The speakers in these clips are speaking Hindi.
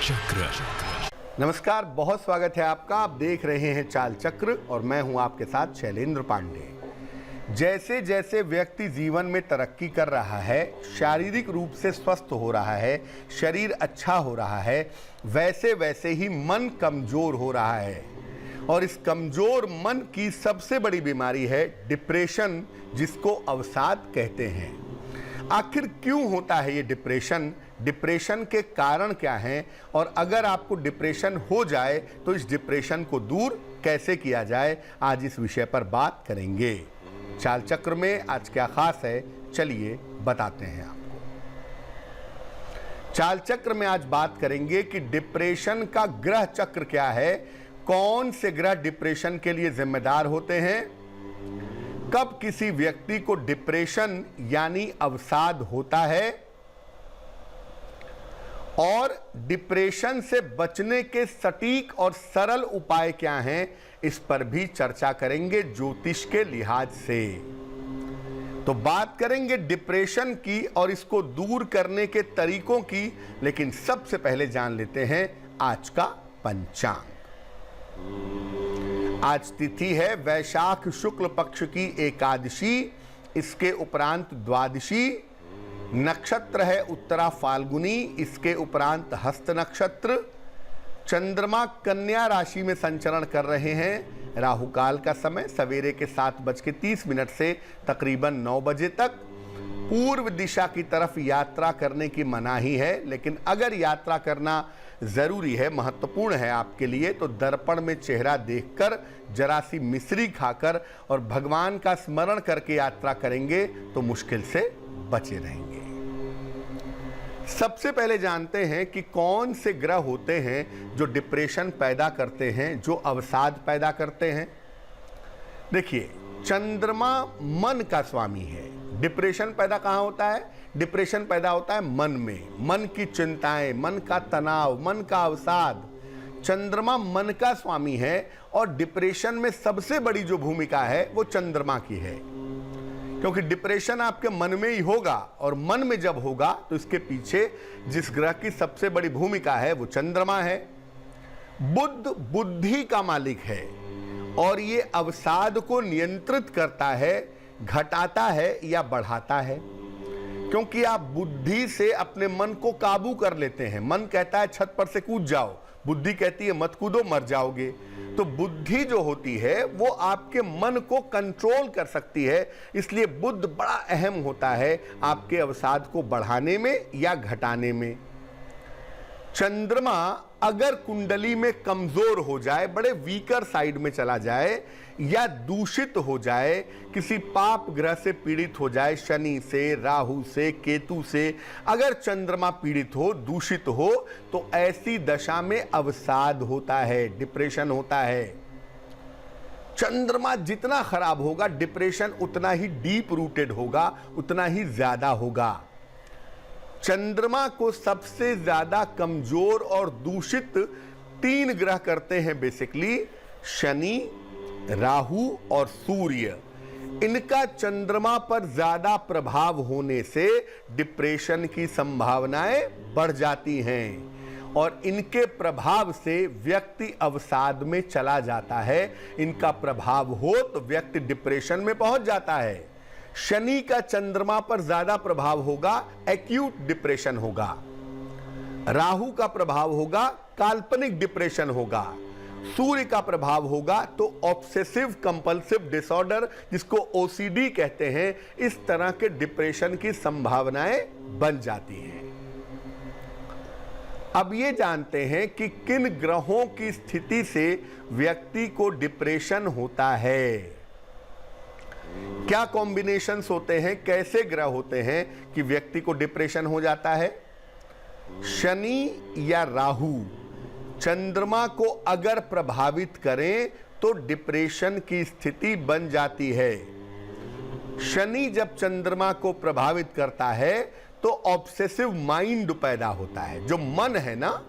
चक्र। नमस्कार, बहुत स्वागत है आपका। आप देख रहे हैं चाल चक्र और मैं हूं आपके साथ शैलेंद्र पांडे। जैसे जैसे व्यक्ति जीवन में तरक्की कर रहा है, शारीरिक रूप से स्वस्थ हो रहा है, शरीर अच्छा हो रहा है, वैसे वैसे ही मन कमजोर हो रहा है। और इस कमजोर मन की सबसे बड़ी बीमारी है डिप्रेशन, जिसको अवसाद कहते हैं। आखिर क्यों होता है ये डिप्रेशन? डिप्रेशन के कारण क्या हैं? और अगर आपको डिप्रेशन हो जाए तो इस डिप्रेशन को दूर कैसे किया जाए, आज इस विषय पर बात करेंगे। चाल चक्र में आज क्या खास है, चलिए बताते हैं आपको। चाल चक्र में आज बात करेंगे कि डिप्रेशन का ग्रह चक्र क्या है, कौन से ग्रह डिप्रेशन के लिए जिम्मेदार होते हैं, कब किसी व्यक्ति को डिप्रेशन यानी अवसाद होता है, और डिप्रेशन से बचने के सटीक और सरल उपाय क्या हैं, इस पर भी चर्चा करेंगे ज्योतिष के लिहाज से। तो बात करेंगे डिप्रेशन की और इसको दूर करने के तरीकों की, लेकिन सबसे पहले जान लेते हैं आज का पंचांग। आज तिथि है वैशाख शुक्ल पक्ष की एकादशी, इसके उपरांत द्वादशी। नक्षत्र है उत्तरा फाल्गुनी, इसके उपरांत हस्त नक्षत्र। चंद्रमा कन्या राशि में संचरण कर रहे हैं। राहु काल का समय सवेरे के 7:30 से तकरीबन 9 बजे तक। पूर्व दिशा की तरफ यात्रा करने की मनाही है, लेकिन अगर यात्रा करना जरूरी है, महत्वपूर्ण है आपके लिए, तो दर्पण में चेहरा देखकर, जरा सी मिश्री खाकर और भगवान का स्मरण करके यात्रा करेंगे तो मुश्किल से बचे रहेंगे। सबसे पहले जानते हैं कि कौन से ग्रह होते हैं जो डिप्रेशन पैदा करते हैं, जो अवसाद पैदा करते हैं। देखिए, चंद्रमा मन का स्वामी है। डिप्रेशन पैदा कहाँ होता है? डिप्रेशन पैदा होता है मन में। मन की चिंताएं, मन का तनाव, मन का अवसाद। चंद्रमा मन का स्वामी है और डिप्रेशन में सबसे बड़ी जो भूमिका है वो चंद्रमा की है, क्योंकि डिप्रेशन आपके मन में ही होगा, और मन में जब होगा तो इसके पीछे जिस ग्रह की सबसे बड़ी भूमिका है वो चंद्रमा है। बुध बुद्धि का मालिक है और ये अवसाद को नियंत्रित करता है, घटाता है या बढ़ाता है, क्योंकि आप बुद्धि से अपने मन को काबू कर लेते हैं। मन कहता है छत पर से कूद जाओ, बुद्धि कहती है मत कूदो, मर जाओगे। तो बुद्धि जो होती है वो आपके मन को कंट्रोल कर सकती है, इसलिए बुध बड़ा अहम होता है आपके अवसाद को बढ़ाने में या घटाने में। चंद्रमा अगर कुंडली में कमजोर हो जाए, बड़े वीकर साइड में चला जाए या दूषित हो जाए, किसी पाप ग्रह से पीड़ित हो जाए, शनि से, राहु से, केतु से, अगर चंद्रमा पीड़ित हो, दूषित हो, तो ऐसी दशा में अवसाद होता है, डिप्रेशन होता है। चंद्रमा जितना खराब होगा, डिप्रेशन उतना ही डीप रूटेड होगा, उतना ही ज्यादा होगा। चंद्रमा को सबसे ज्यादा कमजोर और दूषित 3 ग्रह करते हैं बेसिकली, शनि, राहु और सूर्य। इनका चंद्रमा पर ज्यादा प्रभाव होने से डिप्रेशन की संभावनाएं बढ़ जाती हैं और इनके प्रभाव से व्यक्ति अवसाद में चला जाता है। इनका प्रभाव हो तो व्यक्ति डिप्रेशन में पहुंच जाता है। शनि का चंद्रमा पर ज्यादा प्रभाव होगा, एक्यूट डिप्रेशन होगा। राहु का प्रभाव होगा, काल्पनिक डिप्रेशन होगा। सूर्य का प्रभाव होगा तो ऑब्सेसिव कंपल्सिव डिसऑर्डर, जिसको ओसीडी कहते हैं, इस तरह के डिप्रेशन की संभावनाएं बन जाती हैं। अब ये जानते हैं कि किन ग्रहों की स्थिति से व्यक्ति को डिप्रेशन होता है, क्या कॉम्बिनेशंस होते हैं, कैसे ग्रह होते हैं कि व्यक्ति को डिप्रेशन हो जाता है। शनि या राहु चंद्रमा को अगर प्रभावित करें तो डिप्रेशन की स्थिति बन जाती है। शनि जब चंद्रमा को प्रभावित करता है तो ऑब्सेसिव माइंड पैदा होता है। जो मन है ना,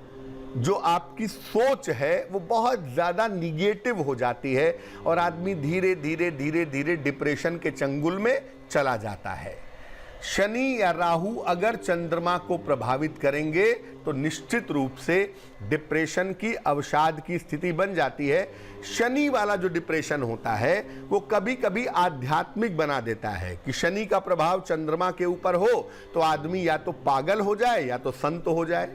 जो आपकी सोच है, वो बहुत ज्यादा निगेटिव हो जाती है और आदमी धीरे धीरे धीरे धीरे डिप्रेशन के चंगुल में चला जाता है। शनि या राहु अगर चंद्रमा को प्रभावित करेंगे तो निश्चित रूप से डिप्रेशन की अवसाद की स्थिति बन जाती है। शनि वाला जो डिप्रेशन होता है वो कभी कभी आध्यात्मिक बना देता है कि शनि का प्रभाव चंद्रमा के ऊपर हो तो आदमी या तो पागल हो जाए या तो संत हो जाए,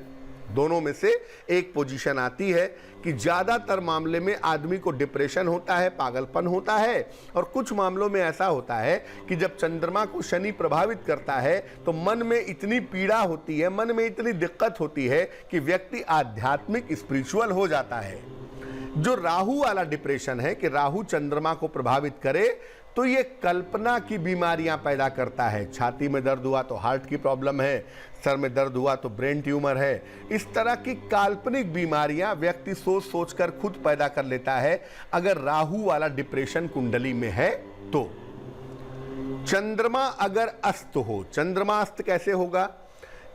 दोनों में से एक पोजीशन आती है कि ज्यादातर मामले में आदमी को डिप्रेशन होता है, पागलपन होता है, और कुछ मामलों में ऐसा होता है कि जब चंद्रमा को शनि प्रभावित करता है तो मन में इतनी पीड़ा होती है, मन में इतनी दिक्कत होती है कि व्यक्ति आध्यात्मिक स्पिरिचुअल हो जाता है। जो राहु वाला डिप्रेशन है कि राहु चंद्रमा को प्रभावित करे तो ये कल्पना की बीमारियां पैदा करता है। छाती में दर्द हुआ तो हार्ट की प्रॉब्लम है, सर में दर्द हुआ तो ब्रेन ट्यूमर है। इस तरह की काल्पनिक बीमारियां व्यक्ति सोच सोच कर खुद पैदा कर लेता है अगर राहु वाला डिप्रेशन कुंडली में है तो। चंद्रमा अगर अस्त हो, चंद्रमा अस्त कैसे होगा?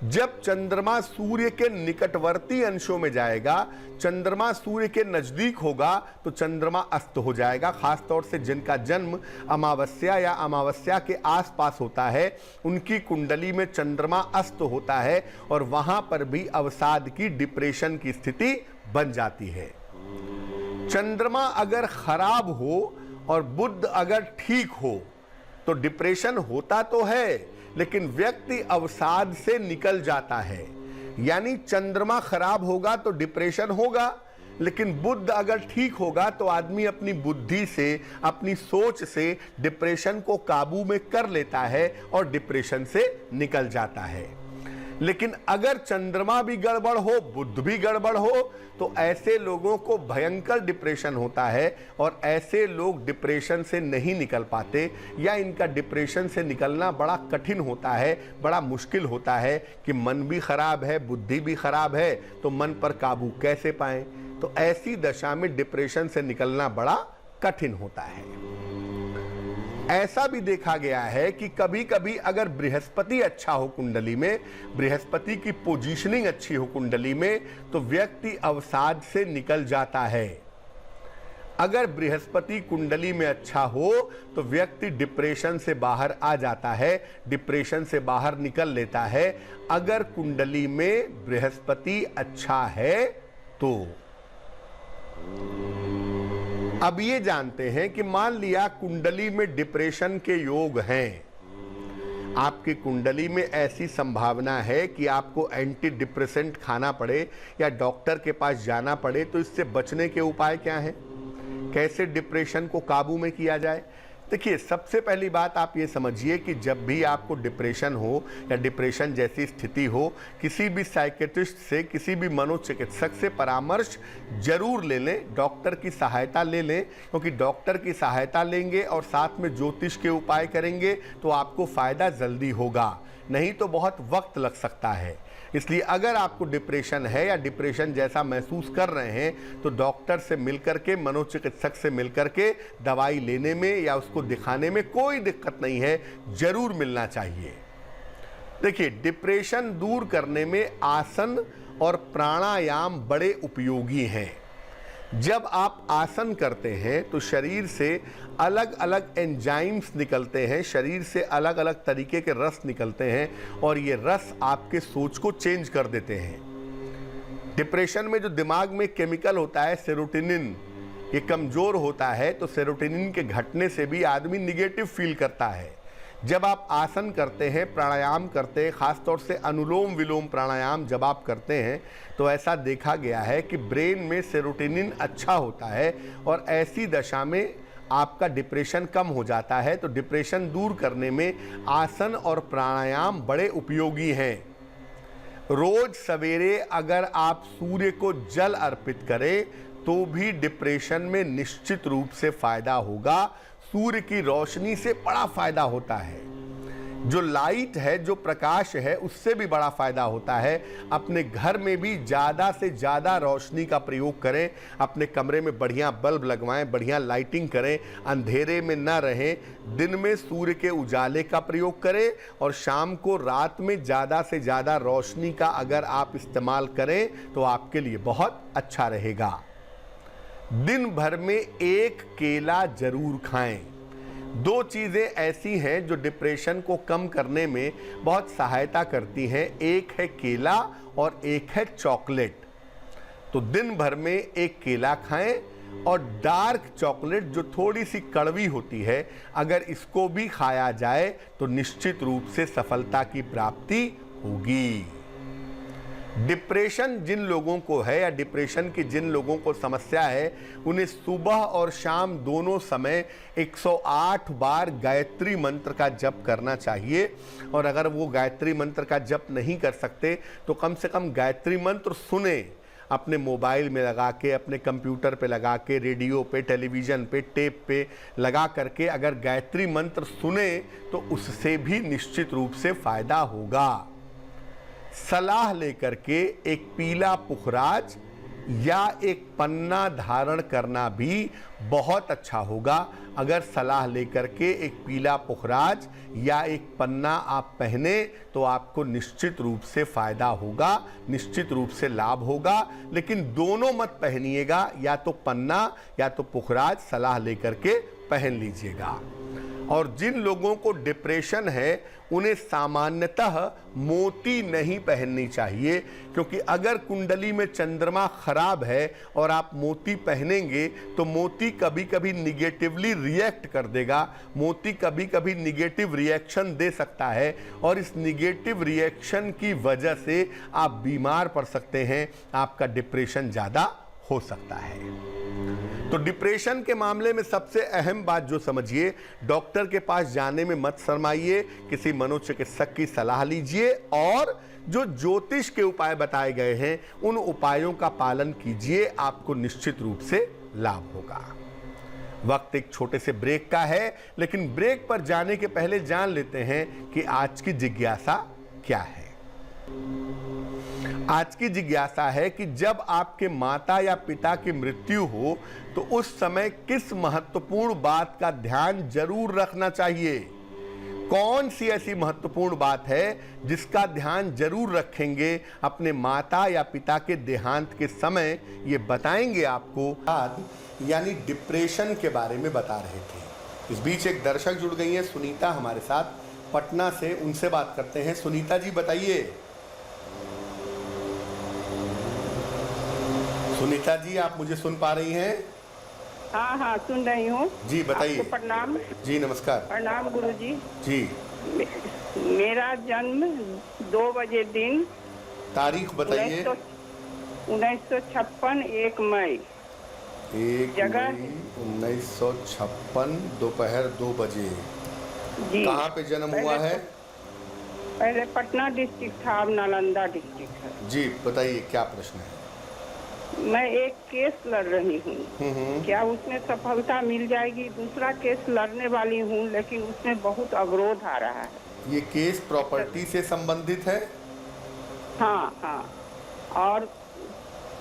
जब चंद्रमा सूर्य के निकटवर्ती अंशों में जाएगा, चंद्रमा सूर्य के नजदीक होगा तो चंद्रमा अस्त हो जाएगा। खासतौर से जिनका जन्म अमावस्या या अमावस्या के आसपास होता है उनकी कुंडली में चंद्रमा अस्त होता है और वहां पर भी अवसाद की, डिप्रेशन की स्थिति बन जाती है। चंद्रमा अगर खराब हो और बुध अगर ठीक हो तो डिप्रेशन होता तो है लेकिन व्यक्ति अवसाद से निकल जाता है। यानी चंद्रमा खराब होगा तो डिप्रेशन होगा, लेकिन बुध अगर ठीक होगा तो आदमी अपनी बुद्धि से, अपनी सोच से डिप्रेशन को काबू में कर लेता है और डिप्रेशन से निकल जाता है। लेकिन अगर चंद्रमा भी गड़बड़ हो, बुध भी गड़बड़ हो तो ऐसे लोगों को भयंकर डिप्रेशन होता है और ऐसे लोग डिप्रेशन से नहीं निकल पाते या इनका डिप्रेशन से निकलना बड़ा कठिन होता है, बड़ा मुश्किल होता है कि मन भी खराब है, बुद्धि भी खराब है तो मन पर काबू कैसे पाएं। तो ऐसी दशा में डिप्रेशन से निकलना बड़ा कठिन होता है। ऐसा भी देखा गया है कि कभी कभी अगर बृहस्पति अच्छा हो कुंडली में, बृहस्पति की पोजीशनिंग अच्छी हो कुंडली में तो व्यक्ति अवसाद से निकल जाता है। अगर बृहस्पति कुंडली में अच्छा हो तो व्यक्ति डिप्रेशन से बाहर आ जाता है, डिप्रेशन से बाहर निकल लेता है। अगर कुंडली में बृहस्पति अच्छा है तो अब ये जानते हैं कि मान लिया कुंडली में डिप्रेशन के योग हैं, आपकी कुंडली में ऐसी संभावना है कि आपको एंटी डिप्रेसेंट खाना पड़े या डॉक्टर के पास जाना पड़े, तो इससे बचने के उपाय क्या हैं? कैसे डिप्रेशन को काबू में किया जाए? देखिए, सबसे पहली बात आप ये समझिए कि जब भी आपको डिप्रेशन हो या डिप्रेशन जैसी स्थिति हो, किसी भी साइकेट्रिस्ट से, किसी भी मनोचिकित्सक से परामर्श जरूर ले लें, डॉक्टर की सहायता ले लें, क्योंकि डॉक्टर की सहायता लेंगे और साथ में ज्योतिष के उपाय करेंगे तो आपको फ़ायदा जल्दी होगा, नहीं तो बहुत वक्त लग सकता है। इसलिए अगर आपको डिप्रेशन है या डिप्रेशन जैसा महसूस कर रहे हैं तो डॉक्टर से मिलकर के, मनोचिकित्सक से मिलकर के दवाई लेने में या उसको दिखाने में कोई दिक्कत नहीं है, जरूर मिलना चाहिए। देखिए, डिप्रेशन दूर करने में आसन और प्राणायाम बड़े उपयोगी हैं। जब आप आसन करते हैं तो शरीर से अलग अलग एंजाइम्स निकलते हैं, शरीर से अलग अलग तरीके के रस निकलते हैं और ये रस आपके सोच को चेंज कर देते हैं। डिप्रेशन में जो दिमाग में केमिकल होता है सेरोटोनिन, ये कमज़ोर होता है तो सेरोटोनिन के घटने से भी आदमी निगेटिव फील करता है। जब आप आसन करते हैं, प्राणायाम करते हैं, ख़ासतौर से अनुलोम विलोम प्राणायाम जब आप करते हैं तो ऐसा देखा गया है कि ब्रेन में सेरोटोनिन अच्छा होता है और ऐसी दशा में आपका डिप्रेशन कम हो जाता है। तो डिप्रेशन दूर करने में आसन और प्राणायाम बड़े उपयोगी हैं। रोज सवेरे अगर आप सूर्य को जल अर्पित करें तो भी डिप्रेशन में निश्चित रूप से फ़ायदा होगा। सूर्य की रोशनी से बड़ा फायदा होता है, जो लाइट है, जो प्रकाश है, उससे भी बड़ा फायदा होता है। अपने घर में भी ज़्यादा से ज़्यादा रोशनी का प्रयोग करें, अपने कमरे में बढ़िया बल्ब लगवाएं, बढ़िया लाइटिंग करें, अंधेरे में न रहें। दिन में सूर्य के उजाले का प्रयोग करें और शाम को, रात में ज़्यादा से ज़्यादा रोशनी का अगर आप इस्तेमाल करें तो आपके लिए बहुत अच्छा रहेगा। दिन भर में एक केला जरूर खाएं। दो चीज़ें ऐसी हैं जो डिप्रेशन को कम करने में बहुत सहायता करती हैं, एक है केला और एक है चॉकलेट। तो दिन भर में एक केला खाएं और डार्क चॉकलेट जो थोड़ी सी कड़वी होती है, अगर इसको भी खाया जाए तो निश्चित रूप से सफलता की प्राप्ति होगी। डिप्रेशन जिन लोगों को है या डिप्रेशन की जिन लोगों को समस्या है, उन्हें सुबह और शाम दोनों समय 108 बार गायत्री मंत्र का जप करना चाहिए। और अगर वो गायत्री मंत्र का जप नहीं कर सकते तो कम से कम गायत्री मंत्र सुने, अपने मोबाइल में लगा के, अपने कंप्यूटर पे लगा के, रेडियो पे, टेलीविज़न पे, टेप पे लगा करके अगर गायत्री मंत्र सुने तो उससे भी निश्चित रूप से फ़ायदा होगा। सलाह लेकर के एक पीला पुखराज या एक पन्ना धारण करना भी बहुत अच्छा होगा। अगर सलाह लेकर के एक पीला पुखराज या एक पन्ना आप पहने तो आपको निश्चित रूप से फ़ायदा होगा, निश्चित रूप से लाभ होगा। लेकिन दोनों मत पहनिएगा, या तो पन्ना या तो पुखराज सलाह लेकर के पहन लीजिएगा। और जिन लोगों को डिप्रेशन है उन्हें सामान्यतः मोती नहीं पहननी चाहिए, क्योंकि अगर कुंडली में चंद्रमा खराब है और आप मोती पहनेंगे तो मोती कभी कभी निगेटिवली रिएक्ट कर देगा, मोती कभी कभी निगेटिव रिएक्शन दे सकता है और इस निगेटिव रिएक्शन की वजह से आप बीमार पड़ सकते हैं, आपका डिप्रेशन ज़्यादा हो सकता है। तो डिप्रेशन के मामले में सबसे अहम बात जो समझिए, डॉक्टर के पास जाने में मत शर्माइए, किसी मनोचिकित्सक की सलाह लीजिए और जो ज्योतिष के उपाय बताए गए हैं उन उपायों का पालन कीजिए, आपको निश्चित रूप से लाभ होगा। वक्त एक छोटे से ब्रेक का है, लेकिन ब्रेक पर जाने के पहले जान लेते हैं कि आज की जिज्ञासा क्या है। आज की जिज्ञासा है कि जब आपके माता या पिता की मृत्यु हो तो उस समय किस महत्वपूर्ण बात का ध्यान जरूर रखना चाहिए। कौन सी ऐसी महत्वपूर्ण बात है जिसका ध्यान जरूर रखेंगे अपने माता या पिता के देहांत के समय, ये बताएंगे आपको। यानी डिप्रेशन के बारे में बता रहे थे। इस बीच एक दर्शक जुड़ गई हैं, सुनीता हमारे साथ पटना से, उनसे बात करते हैं। सुनीता जी बताइए। सुनीता जी आप मुझे सुन पा रही हैं? हाँ हाँ सुन रही हूँ जी, बताइए। प्रणाम जी। नमस्कार। प्रणाम गुरु जी। मेरा जन्म 2 बजे दिन, तारीख बताइए। 1956 1 मई। 1 मई 1956 दोपहर 2 बजे। जी। कहाँ पे जन्म हुआ है? पहले पटना डिस्ट्रिक्ट था, अब नालंदा डिस्ट्रिक्ट है। जी बताइए, क्या प्रश्न है? मैं एक केस लड़ रही हूँ, क्या उसमें सफलता मिल जाएगी? दूसरा केस लड़ने वाली हूँ लेकिन उसमें बहुत अवरोध आ रहा है। ये केस प्रॉपर्टी से संबंधित है? हाँ हाँ।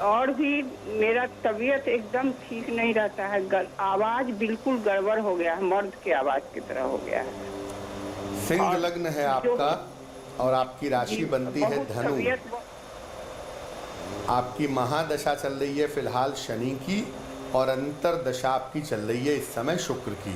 और भी मेरा तबीयत एकदम ठीक नहीं रहता है, आवाज बिल्कुल गड़बड़ हो गया है, मर्द की आवाज की तरह हो गया है। सिंह लग्न है आपका और आपकी राशि बनती है धनु। आपकी महादशा चल रही है फिलहाल शनि की और अंतर दशा आपकी चल रही है इस समय शुक्र की।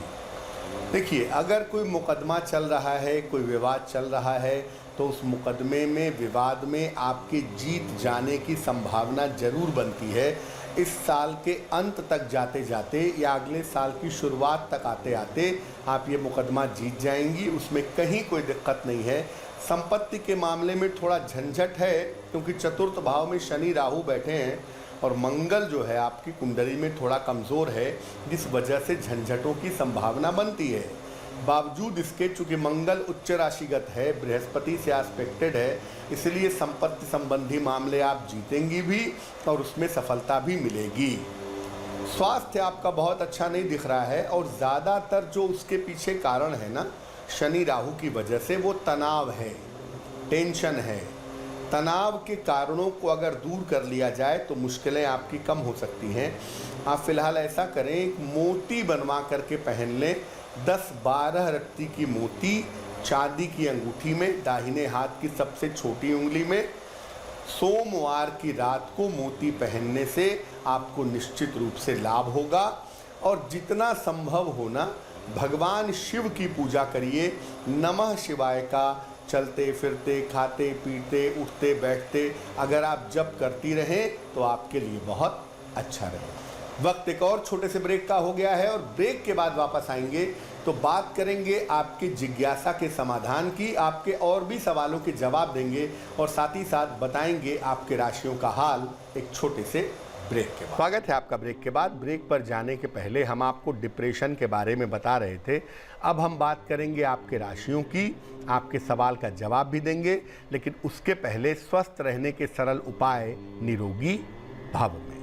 देखिए, अगर कोई मुकदमा चल रहा है, कोई विवाद चल रहा है, तो उस मुकदमे में, विवाद में आपकी जीत जाने की संभावना जरूर बनती है। इस साल के अंत तक जाते जाते या अगले साल की शुरुआत तक आते आते आप ये मुकदमा जीत जाएंगी, उसमें कहीं कोई दिक्कत नहीं है। संपत्ति के मामले में थोड़ा झंझट है, क्योंकि चतुर्थ भाव में शनि राहु बैठे हैं और मंगल जो है आपकी कुंडली में थोड़ा कमज़ोर है, जिस वजह से झंझटों की संभावना बनती है। बावजूद इसके, चूँकि मंगल उच्च राशिगत है, बृहस्पति से एस्पेक्टेड है, इसलिए संपत्ति संबंधी मामले आप जीतेंगी भी और उसमें सफलता भी मिलेगी। स्वास्थ्य आपका बहुत अच्छा नहीं दिख रहा है और ज़्यादातर जो उसके पीछे कारण है ना, शनि राहु की वजह से, वो तनाव है, टेंशन है। तनाव के कारणों को अगर दूर कर लिया जाए तो मुश्किलें आपकी कम हो सकती हैं। आप फिलहाल ऐसा करें, एक मोती बनवा करके पहन लें, 10-12 रत्ती की मोती चांदी की अंगूठी में, दाहिने हाथ की सबसे छोटी उंगली में। सोमवार की रात को मोती पहनने से आपको निश्चित रूप से लाभ होगा और जितना संभव हो ना, भगवान शिव की पूजा करिए। नमः शिवाय का चलते फिरते खाते पीते उठते बैठते अगर आप जप करती रहें तो आपके लिए बहुत अच्छा रहे। वक्त एक और छोटे से ब्रेक का हो गया है और ब्रेक के बाद वापस आएंगे तो बात करेंगे आपकी जिज्ञासा के समाधान की, आपके और भी सवालों के जवाब देंगे और साथ ही साथ बताएंगे आपके राशियों का हाल एक छोटे से ब्रेक के बाद। स्वागत है आपका ब्रेक के बाद। ब्रेक पर जाने के पहले हम आपको डिप्रेशन के बारे में बता रहे थे। अब हम बात करेंगे आपके राशियों की, आपके सवाल का जवाब भी देंगे, लेकिन उसके पहले स्वस्थ रहने के सरल उपाय निरोगी भव में।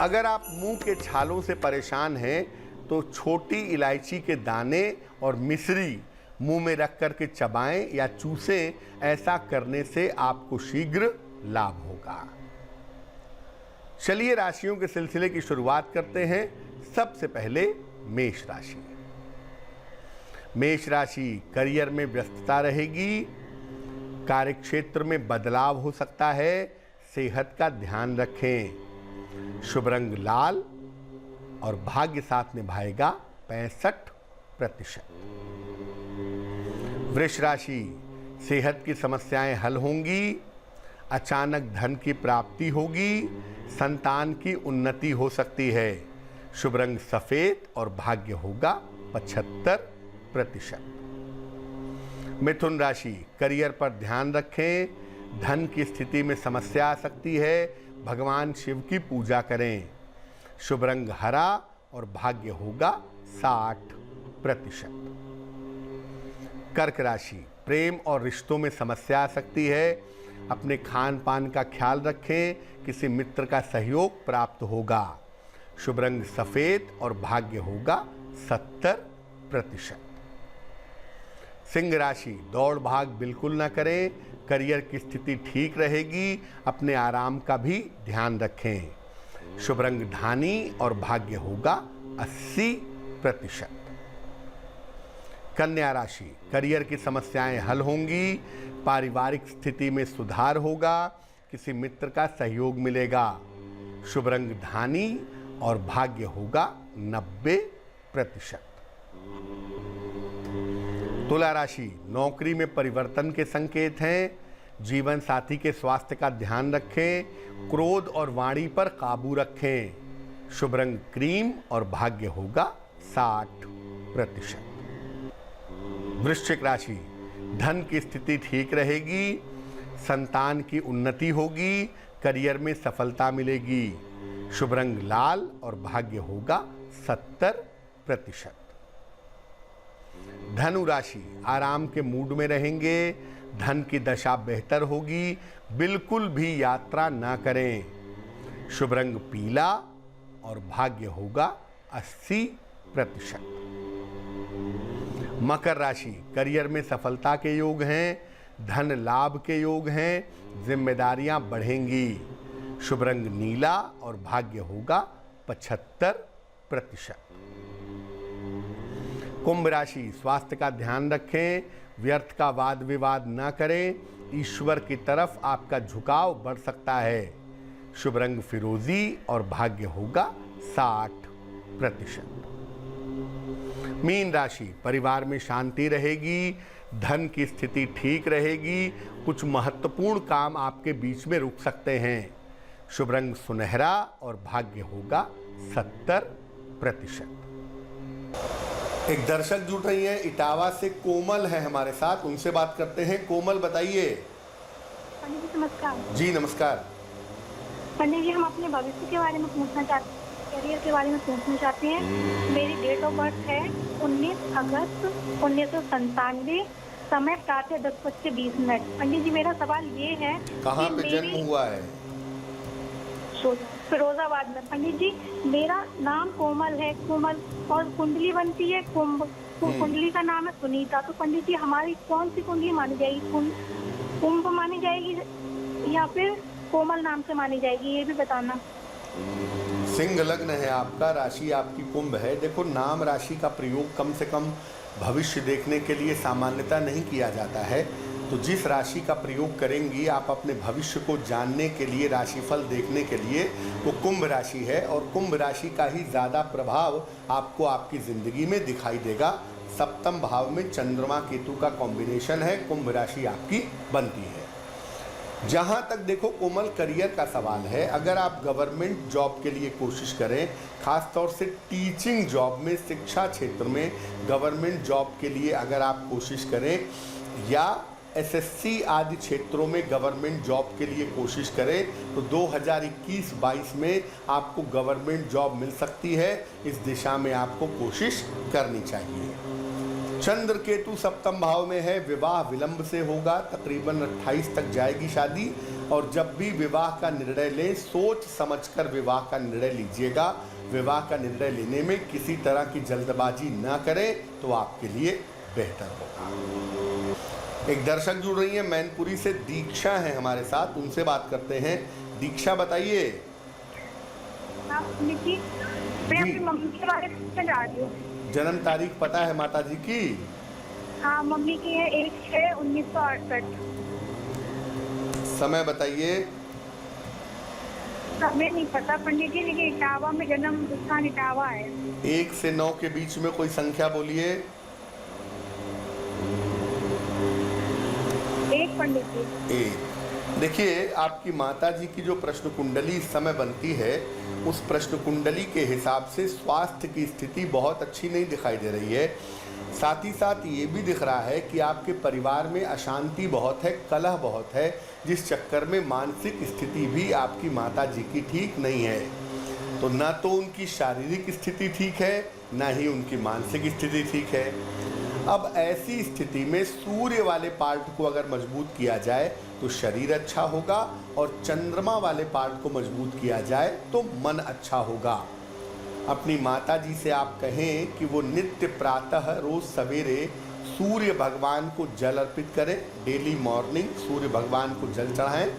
अगर आप मुंह के छालों से परेशान हैं तो छोटी इलायची के दाने और मिश्री मुंह में रख कर के चबाएं या चूसें। ऐसा करने से आपको शीघ्र लाभ होगा। चलिए राशियों के सिलसिले की शुरुआत करते हैं। सबसे पहले मेष राशि। मेष राशि, करियर में व्यस्तता रहेगी, कार्यक्षेत्र में बदलाव हो सकता है, सेहत का ध्यान रखें। शुभ रंग लाल और भाग्य साथ निभाएगा 65%। वृष राशि, सेहत की समस्याएं हल होंगी, अचानक धन की प्राप्ति होगी, संतान की उन्नति हो सकती है। शुभ रंग सफेद और भाग्य होगा 75%। मिथुन राशि, करियर पर ध्यान रखें, धन की स्थिति में समस्या आ सकती है, भगवान शिव की पूजा करें। शुभ रंग हरा और भाग्य होगा 60%। कर्क राशि, प्रेम और रिश्तों में समस्या आ सकती है, अपने खान पान का ख्याल रखें, किसी मित्र का सहयोग प्राप्त होगा। शुभ रंग सफेद और भाग्य होगा 70%। सिंह राशि, दौड़ भाग बिल्कुल न करें, करियर की स्थिति ठीक रहेगी, अपने आराम का भी ध्यान रखें। शुभ रंग धानी और भाग्य होगा 80%। कन्या राशि, करियर की समस्याएं हल होंगी, पारिवारिक स्थिति में सुधार होगा, किसी मित्र का सहयोग मिलेगा। शुभ रंग धानी और भाग्य होगा 90%। तुला राशि, नौकरी में परिवर्तन के संकेत हैं, जीवन साथी के स्वास्थ्य का ध्यान रखें, क्रोध और वाणी पर काबू रखें। शुभ रंग क्रीम और भाग्य होगा 60%। वृश्चिक राशि, धन की स्थिति ठीक रहेगी, संतान की उन्नति होगी, करियर में सफलता मिलेगी। शुभ रंग लाल और भाग्य होगा 70%। धनु राशि, आराम के मूड में रहेंगे, धन की दशा बेहतर होगी, बिल्कुल भी यात्रा ना करें। शुभ रंग पीला और भाग्य होगा 80%। मकर राशि, करियर में सफलता के योग हैं, धन लाभ के योग हैं, जिम्मेदारियां बढ़ेंगी। शुभ रंग नीला और भाग्य होगा 75%। कुंभ राशि, स्वास्थ्य का ध्यान रखें, व्यर्थ का वाद विवाद न करें, ईश्वर की तरफ आपका झुकाव बढ़ सकता है। शुभ रंग फिरोजी और भाग्य होगा 60%। मीन राशि, परिवार में शांति रहेगी, धन की स्थिति ठीक रहेगी, कुछ महत्वपूर्ण काम आपके बीच में रुक सकते हैं। शुभ रंग सुनहरा और भाग्य होगा 70%। एक दर्शक जुड़ रही हैं, इटावा से कोमल है हमारे साथ, उनसे बात करते हैं। कोमल बताइए। पंडित जी नमस्कार। जी नमस्कार। पंडित जी, हम अपने भविष्य के बारे में पूछना चाहते हैं, करियर के बारे में पूछना चाहते हैं। मेरी डेट ऑफ बर्थ है 19 अगस्त 1997, समय 7:10:20। पंडित जी, मेरा सवाल ये है, कहाँ पे जन्म हुआ है? फिरोजाबाद में। पंडित जी, मेरा नाम कोमल है, कोमल, और कुंडली बनती है कुंभ, कुंडली का नाम है सुनीता। तो पंडित जी, हमारी कौन सी कुंडली मानी जाएगी? कुंभ मानी जाएगी या फिर कोमल नाम से मानी जाएगी, ये भी बताना। सिंह लग्न है आपका, राशि आपकी कुंभ है। देखो, नाम राशि का प्रयोग कम से कम भविष्य देखने के लिए सामान्यता नहीं किया जाता है। तो जिस राशि का प्रयोग करेंगी आप अपने भविष्य को जानने के लिए, राशिफल देखने के लिए, वो कुंभ राशि है। और कुंभ राशि का ही ज़्यादा प्रभाव आपको आपकी ज़िंदगी में दिखाई देगा। सप्तम भाव में चंद्रमा केतु का कॉम्बिनेशन है, कुंभ राशि आपकी बनती है। जहाँ तक देखो कोमल करियर का सवाल है, अगर आप गवर्नमेंट जॉब के लिए कोशिश करें, खास तौर से टीचिंग जॉब में, शिक्षा क्षेत्र में गवर्नमेंट जॉब के लिए अगर आप कोशिश करें, या एसएससी आदि क्षेत्रों में गवर्नमेंट जॉब के लिए कोशिश करें, तो 2021-22 में आपको गवर्नमेंट जॉब मिल सकती है। इस दिशा में आपको कोशिश करनी चाहिए। चंद्र केतु सप्तम भाव में है, विवाह विलंब से होगा, तकरीबन 28 तक जाएगी शादी। और जब भी विवाह का निर्णय लें, सोच समझकर विवाह का निर्णय लीजिएगा। विवाह का निर्णय लेने में किसी तरह की जल्दबाजी ना करें तो आपके लिए बेहतर होगा। एक दर्शक जुड़ रही है मैनपुरी से, दीक्षा है हमारे साथ, उनसे बात करते हैं। दीक्षा बताइए। मैं अपनी मम्मी के बारे में जा रही हूँ। जन्म तारीख पता है माता जी की? हाँ, मम्मी की है 1/6/1968। समय बताइए। हमें नहीं पता पंडित जी, लेकिन इटावा में जन्म स्थान इटावा है। 1 से 9 के बीच में कोई संख्या बोलिए। 1 पंडित जी। 1। देखिए, आपकी माता जी की जो प्रश्न कुंडली इस समय बनती है, उस प्रश्न कुंडली के हिसाब से स्वास्थ्य की स्थिति बहुत अच्छी नहीं दिखाई दे रही है। साथ ही साथ ये भी दिख रहा है कि आपके परिवार में अशांति बहुत है, कलह बहुत है, जिस चक्कर में मानसिक स्थिति भी आपकी माता जी की ठीक नहीं है। तो ना तो उनकी शारीरिक स्थिति ठीक है, ना ही उनकी मानसिक स्थिति ठीक है। अब ऐसी स्थिति में सूर्य वाले पार्ट को अगर मजबूत किया जाए तो शरीर अच्छा होगा, और चंद्रमा वाले पार्ट को मजबूत किया जाए तो मन अच्छा होगा। अपनी माता जी से आप कहें कि वो नित्य प्रातः रोज सवेरे सूर्य भगवान को जल अर्पित करें। डेली मॉर्निंग सूर्य भगवान को जल चढ़ाएं,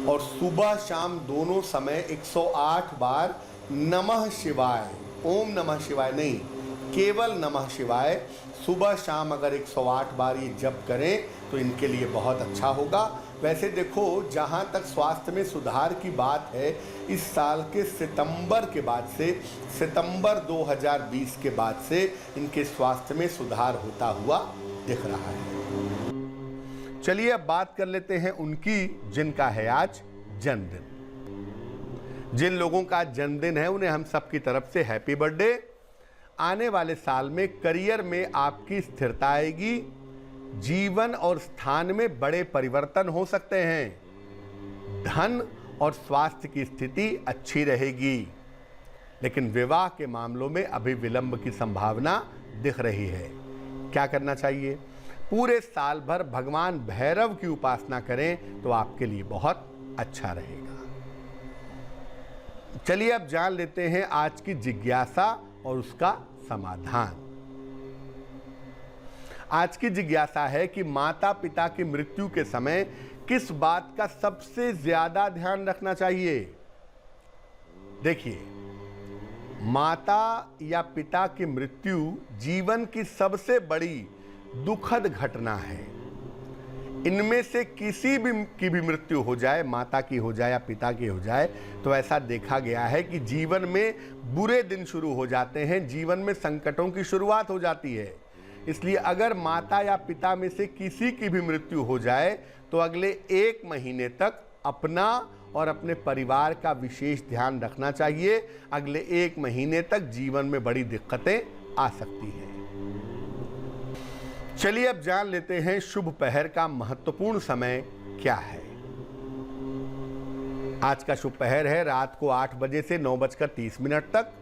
और सुबह शाम दोनों समय 108 बार नमः शिवाय, ओम नमः शिवाय नहीं, केवल नमः शिवाय सुबह शाम अगर 108 बार ये जप करें तो इनके लिए बहुत अच्छा होगा। वैसे देखो, जहाँ तक स्वास्थ्य में सुधार की बात है, इस साल के सितंबर के बाद से, सितंबर 2020 के बाद से इनके स्वास्थ्य में सुधार होता हुआ दिख रहा है। चलिए अब बात कर लेते हैं उनकी जिनका है आज जन्मदिन। जिन लोगों का आज जन्मदिन है उन्हें हम सबकी तरफ से हैप्पी बर्थडे। आने वाले साल में करियर में आपकी स्थिरता आएगी, जीवन और स्थान में बड़े परिवर्तन हो सकते हैं, धन और स्वास्थ्य की स्थिति अच्छी रहेगी, लेकिन विवाह के मामलों में अभी विलंब की संभावना दिख रही है। क्या करना चाहिए? पूरे साल भर भगवान भैरव की उपासना करें तो आपके लिए बहुत अच्छा रहेगा। चलिए अब जान लेते हैं आज की जिज्ञासा और उसका समाधान। आज की जिज्ञासा है कि माता पिता की मृत्यु के समय किस बात का सबसे ज्यादा ध्यान रखना चाहिए? देखिए, माता या पिता की मृत्यु जीवन की सबसे बड़ी दुखद घटना है। इनमें से किसी भी की भी मृत्यु हो जाए, माता की हो जाए या पिता की हो जाए, तो ऐसा देखा गया है कि जीवन में बुरे दिन शुरू हो जाते हैं, जीवन में संकटों की शुरुआत हो जाती है। इसलिए अगर माता या पिता में से किसी की भी मृत्यु हो जाए तो अगले 1 महीने तक अपना और अपने परिवार का विशेष ध्यान रखना चाहिए। अगले 1 महीने तक जीवन में बड़ी दिक्कतें आ सकती हैं। चलिए अब जान लेते हैं शुभ पहर का महत्वपूर्ण समय क्या है। आज का शुभ पहर है रात को 8 बजे से 9:30 तक।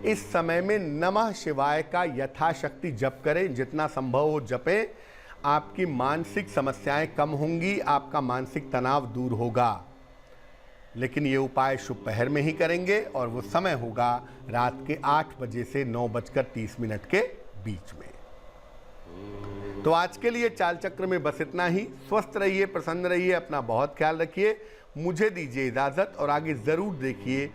इस समय में नमः शिवाय का यथाशक्ति जप करें, जितना संभव हो जपें। आपकी मानसिक समस्याएं कम होंगी, आपका मानसिक तनाव दूर होगा। लेकिन ये उपाय शुभ पहर में ही करेंगे और वो समय होगा रात के 8 बजे से 9:30 के बीच में। तो आज के लिए चाल चक्र में बस इतना ही। स्वस्थ रहिए, प्रसन्न रहिए, अपना बहुत ख्याल रखिए। मुझे दीजिए इजाजत और आगे जरूर देखिए